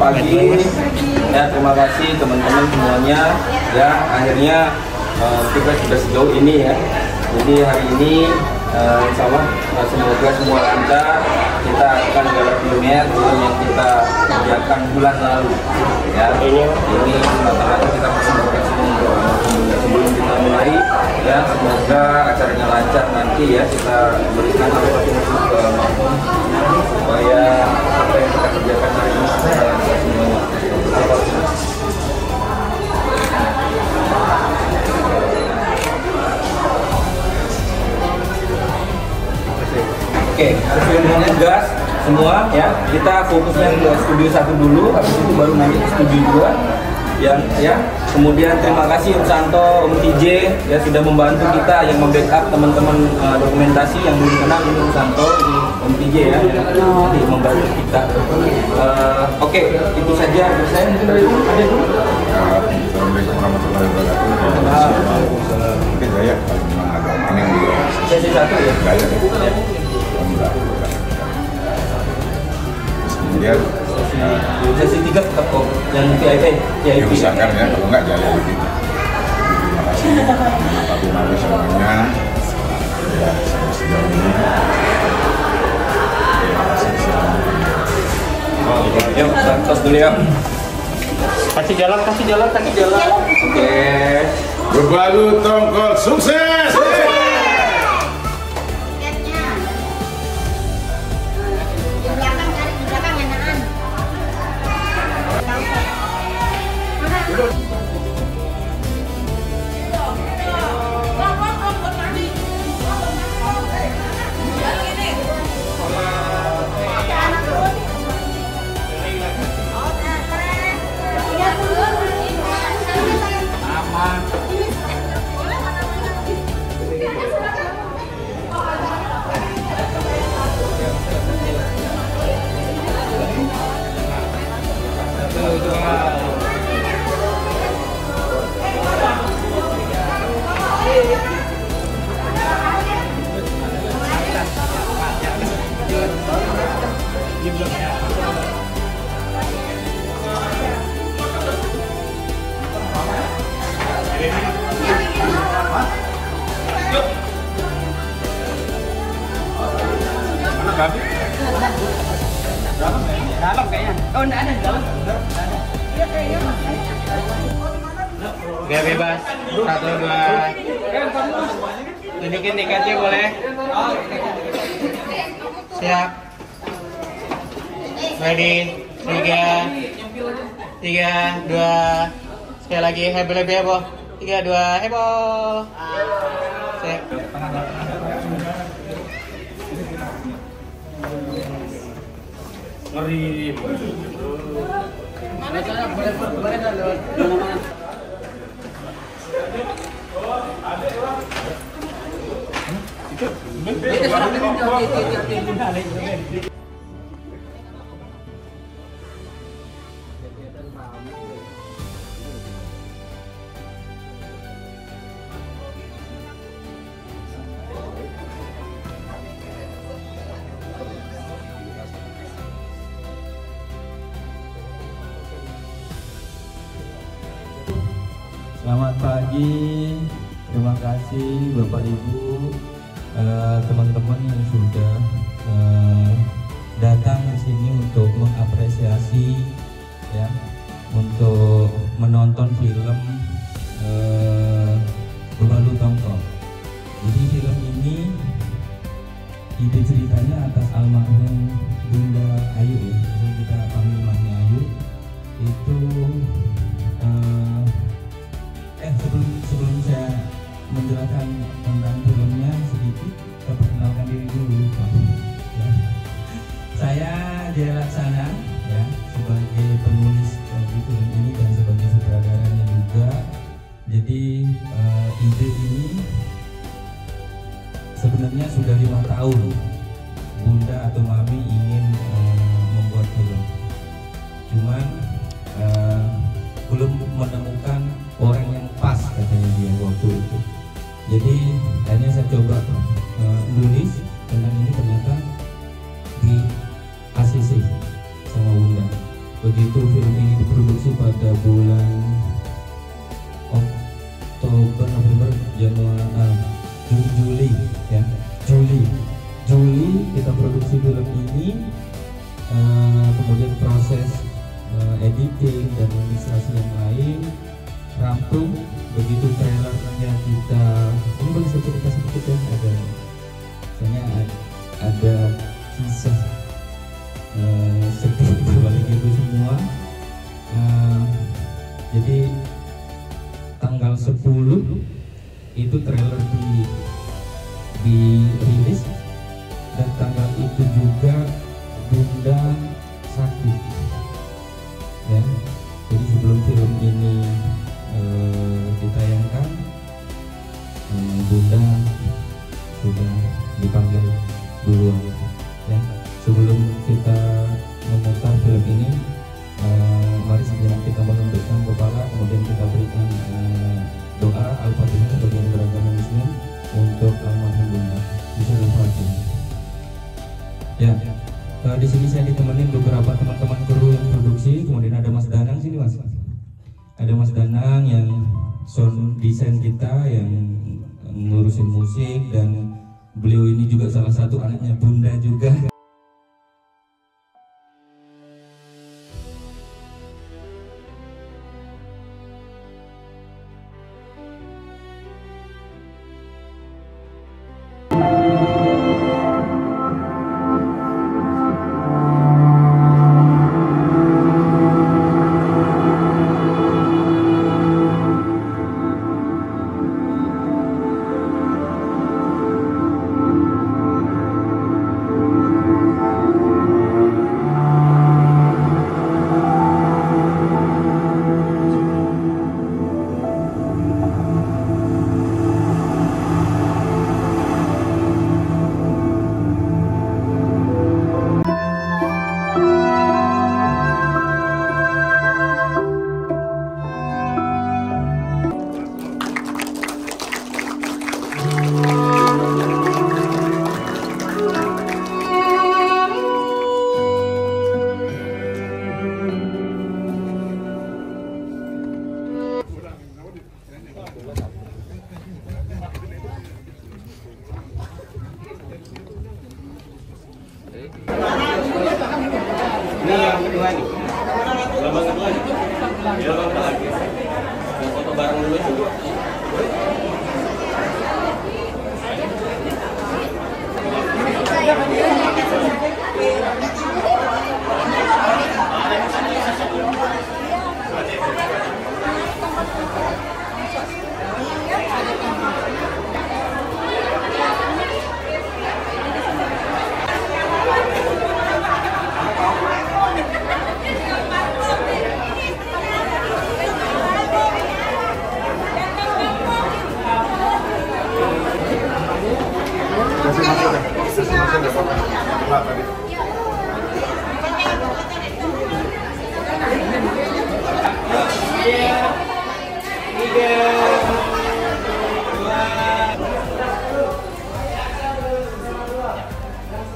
pagi. Ya, terima kasih teman-teman semuanya. Ya, akhirnya kita sudah sejauh ini ya. Jadi hari ini insya Allah semoga semua lancar. Kita akan garap film yang kita kerjakan bulan lalu. Ya, ini rata-rata kita persembahkan semua sebelum kita mulai. Ya, semoga acaranya lancar nanti ya. Kita berikan informasi ke Mahfum supaya apa yang kita kerjakan hari ini bisa lancar semuanya. Oke, sesuai dengan tugas semua ya. Kita fokusnya ke studio 1 dulu, habis itu baru nanti ke studio 2. Yang ya, kemudian terima kasih Om Santo, Om TJ ya sudah membantu kita yang membackup teman-teman dokumentasi yang belum kenal ini Om Santo, ini Om TJ ya, nanti membantu kita. Oke, itu saja dari saya. Mungkin dari dulu ada dulu. Assalamualaikum warahmatullahi wabarakatuh. Mungkin saya memang agak aneh di sesi 1 ya. Gaya ya. Kemudian sesi 3 tetap kok yang VIP diusahakan ya, kalau enggak jaya lagi. Terima kasih Pak Bimari semuanya ya sampai sejauh ini. Terima kasih semuanya. Yuk, tos dulu ya. Kasih jalan. Oke. Berbalu tongkol sukses. Dalam kayaknya. Oh, enggak ada dalam. Oke, bebas. 1, 2. Tunjukin tiketnya boleh. Siap. Ready. 3, 2. Sekali lagi heboh heboh. 3, 2 heboh. Siap. Ngeri. Selamat pagi, terima kasih Bapak Ibu, teman-teman yang sudah datang ke sini untuk mengapresiasi, ya, untuk menonton film Berbalu Tongkol. Jadi film ini ide ceritanya atas almarhum Bunda Ayu ya, jadi kita panggil Masnya Ayu itu. Sebelum saya menjelaskan tentang filmnya sedikit, saya perkenalkan diri dulu, Pak. Ya. Saya Jaya Laksana, ya, sebagai penulis di film ini dan sebagai sutradaranya juga. Jadi ide ini sebenarnya sudah 5 tahun Bunda atau Mami ingin membuat film, cuman belum menemukan orang yang pas, katanya dia waktu itu. Jadi akhirnya saya coba nulis tentang ini, ternyata di ACC sama Bunda. begitu film ini diproduksi pada bulan Oktober, November, Januari, Juli ya, Juli kita produksi film ini, kemudian proses editing dan administrasi yang lain rampung. Begitu trailernya kita, ini boleh saya cerita sedikit ya, ada kisah sedih di balik itu semua. Jadi tanggal 10 itu trailer dirilis, dan tanggal itu juga Bunda sakit ya. Jadi sebelum film ini ditayangkan, Bunda sudah dipanggil duluan ya. Sebelum kita memutar film ini, mari sejenak kita menundukkan kepala, kemudian kita berikan doa Al-Fatihah bagi yang beragama Muslim untuk almarhum Bunda. Bisa Al-Fatihah. Ya, di sini saya ditemenin beberapa teman-teman kru yang produksi, kemudian ada Mas Danang sini Mas. Ada Mas Danang yang sound design kita, yang ngurusin musik, dan beliau ini juga salah satu anaknya Bunda juga. Ini yang kedua nih. Lambang kedua nih. Ya, lambang lagi. Yang foto bareng dulu itu.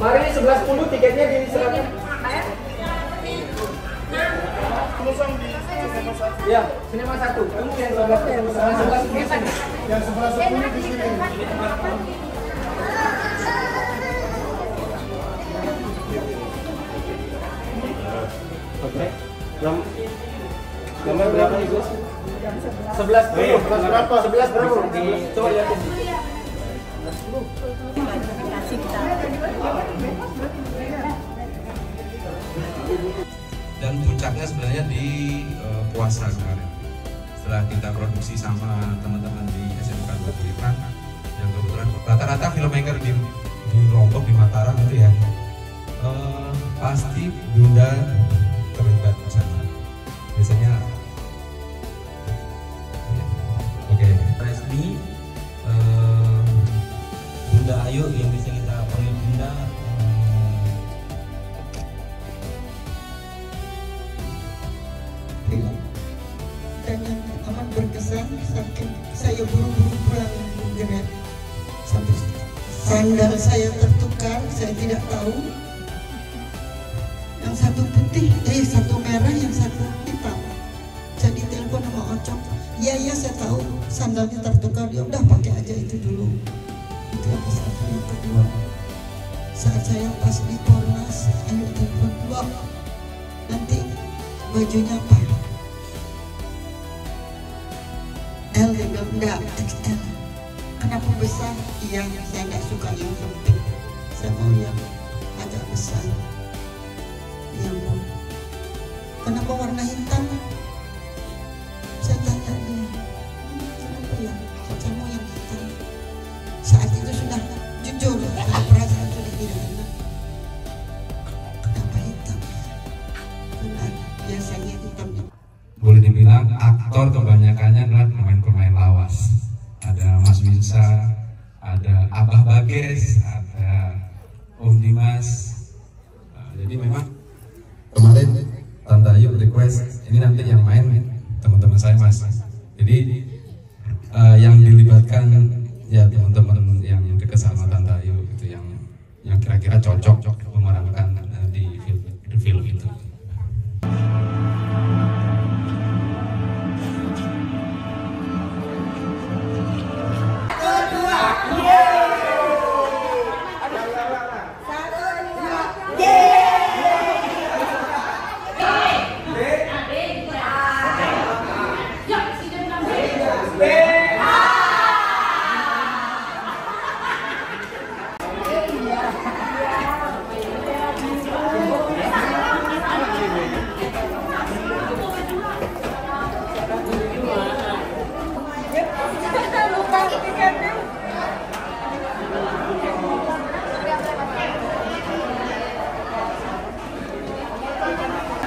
Mari 11.10 tiketnya diserahkan. Ya, sinema 1. Tunggu yang 11.10. Yang 11.10 di sini. Oke. Nomor berapa nih, Gus? 11.10. 11 berapa? Coba lihatin. Dan puncaknya sebenarnya di puasa kemarin, setelah kita produksi sama teman-teman di SMK Beriman, yang kebetulan rata-rata filmmaker di Lombok, di Mataram itu ya pasti Bunda terlibat di sana. Biasanya oke. Resmi Bunda Ayu yang bisa kita panggil Bunda. Dan yang amat berkesan, saking saya buru-buru pulang Grab, sampai sandal saya tertukar, saya tidak tahu. Yang yang satu putih, satu merah, yang satu hitam. Jadi telepon sama Ocok, iya saya tahu sandalnya tertukar, dia udah pakai aja itu dulu. Itu yang satu. Yang kedua, saat saya pas di Pornas, ayo telepon, Mbak, nanti bajunya apa? L, dia bilang enggak, XL. Kenapa besar? Iya, saya nggak suka yang sempit, saya mau yang agak besar. Iya, mau. Kenapa warna hitam? Saya tanya dia, kenapa ya? Saya mau yang hitam. Saat itu sudah jujur, perasaan sudah tidak enak. Kenapa hitam? Karena biasanya hitam. Boleh dibilang aktor kebanyakannya adalah pemain-pemain lawas. Ada Mas Winsa, ada Abah Bages, ada Om Dimas. Jadi memang kemarin Tante Ayu request ini nanti yang main teman-teman saya Mas. Jadi yang dilibatkan ya teman-teman yang dekat sama Tante Ayu gitu, yang kira-kira cocok memerankan di film itu.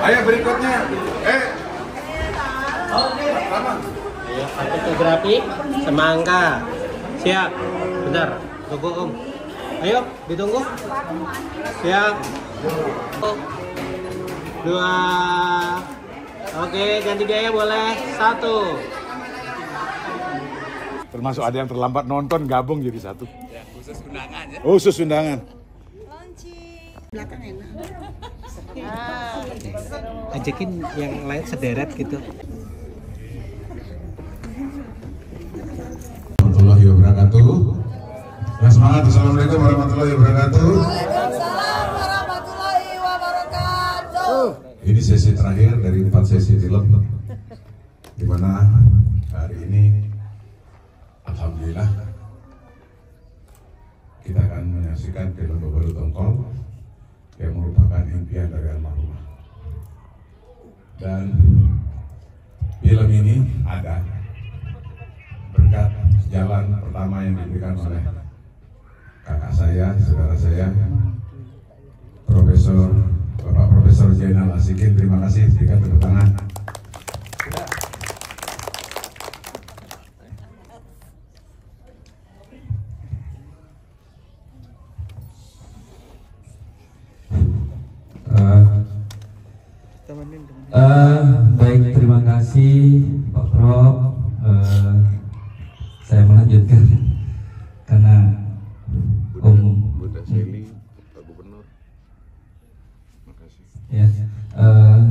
Ayo berikutnya. Fotografi semangka. Siap. Bentar, tunggu Om. Ayo, ditunggu. Siap. 2. Oke, ganti biaya boleh. 1. Termasuk ada yang terlambat nonton gabung jadi satu. Ya, khusus undangan ya. Oh, khusus undangan. Belakang enak. Ajakin yang lain sederet gitu. Warahmatullahi wabarakatuh. Ya, semangat. Assalamualaikum warahmatullahi wabarakatuh. Waalaikumsalam warahmatullahi wabarakatuh. Ini sesi terakhir dari 4 sesi film, di mana hari ini alhamdulillah kita akan menyaksikan film Beberapa Tongkol yang merupakan impian dari almarhumah. Dan film ini ada berkat jalan pertama yang diberikan oleh kakak saya, saudara saya, Bapak Profesor Zainal Asikin. Terima kasih, berikan tepuk tangan. Baik, terima kasih Pak Prof. Saya melanjutkan karena Bunda Seli, Pak Gubernur. Makasih. Ya,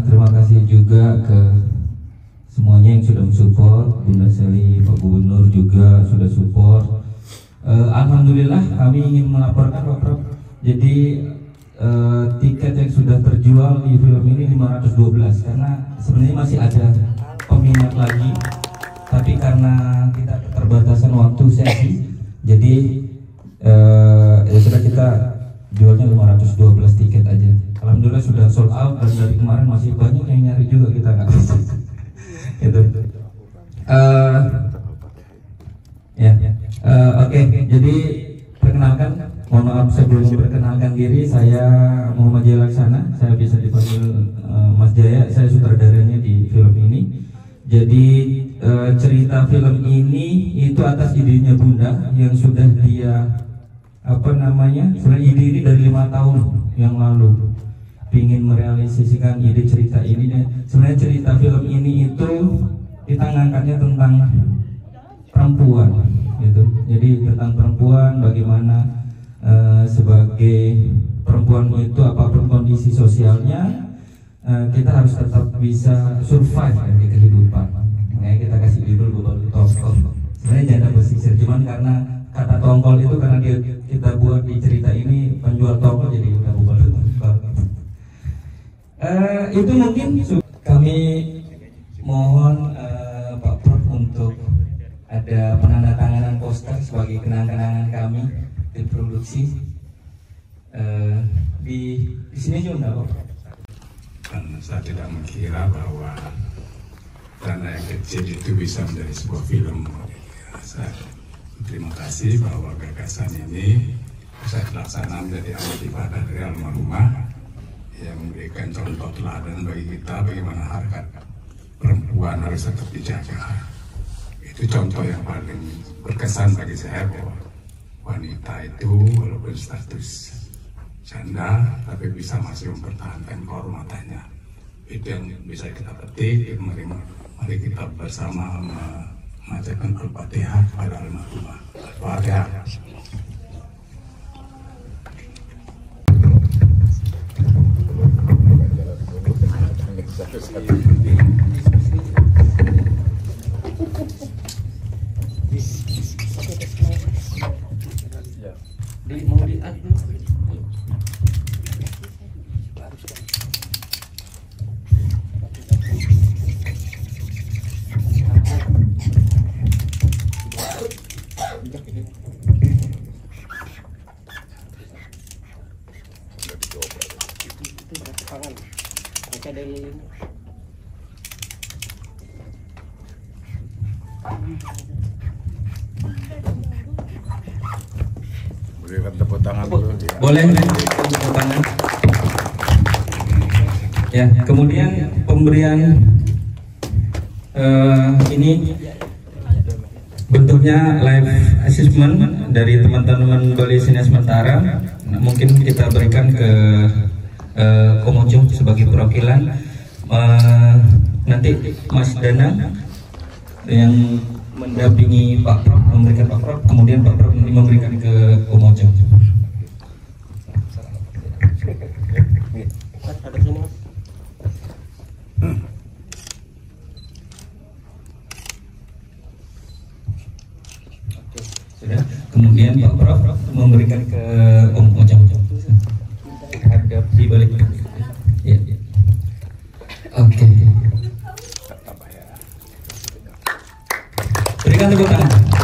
terima kasih juga ke semuanya yang sudah mensupport. Bunda Seli, Pak Gubernur juga sudah support. Alhamdulillah kami ingin melaporkan Pak Prof. Jadi tiket yang sudah terjual di film ini 512, karena sebenarnya masih ada peminat lagi, tapi karena kita keterbatasan waktu sesi, jadi ya sudah kita jualnya 512 tiket aja. Alhamdulillah sudah sold out, dan dari kemarin masih banyak yang nyari juga, kita nggak bisa. Gitu. Oke, jadi perkenalkan, mohon maaf sebelum memperkenalkan diri, saya Muhammad Jaya Laksana, saya bisa dipanggil Mas Jaya, saya sutradaranya di film ini. Jadi cerita film ini itu atas idenya Bunda yang sudah dia sebenarnya ide ini dari 5 tahun yang lalu, ingin merealisasikan ide cerita ini. Dan sebenarnya cerita film ini itu kita ngangkatnya tentang perempuan gitu. Jadi tentang perempuan, bagaimana sebagai perempuan itu apapun kondisi sosialnya, kita harus tetap bisa survive di kehidupan. Makanya kita kasih judul Bubal Tongkol. Sebenarnya janda pesisir, cuman karena kata tongkol itu karena kita buat di cerita ini penjual tongkol, jadi udah Bubal Tongkol. Itu mungkin kami mohon Pak Prof untuk ada penandatanganan poster sebagai kenang-kenangan kami di produksi di sini juga Pak. Dan saya tidak mengira bahwa dana yang kecil itu bisa menjadi sebuah film. Saya terima kasih bahwa gagasan ini bisa dilaksanakan menjadi amal ibadah dari almarhumah yang memberikan contoh teladan bagi kita bagaimana harkat perempuan harus tetap dijaga. Itu contoh yang paling berkesan bagi saya, bahwa wanita itu walaupun status janda tapi bisa masih mempertahankan kehormatannya. Itu yang bisa kita petik. Mari kita bersama mengajarkan Al-Fatihah kepada almarhumah. Al-Fatihah. Berikan tepuk tangan dulu. Boleh tepuk tangan. Ya, kemudian pemberian ini bentuknya live assessment dari teman-teman Balai Seni Sementara. Nah, mungkin kita berikan ke Komojo sebagai perwakilan. Nanti Mas Danang yang mendampingi Pak Prof, memberikan Pak Prof, kemudian Pak Prof memberikan ke Komojo. Sudah. Kemudian Pak Prof memberikan ke Komojo. Hadap di balik. Ya. Oke. Berikan tepuk tangan.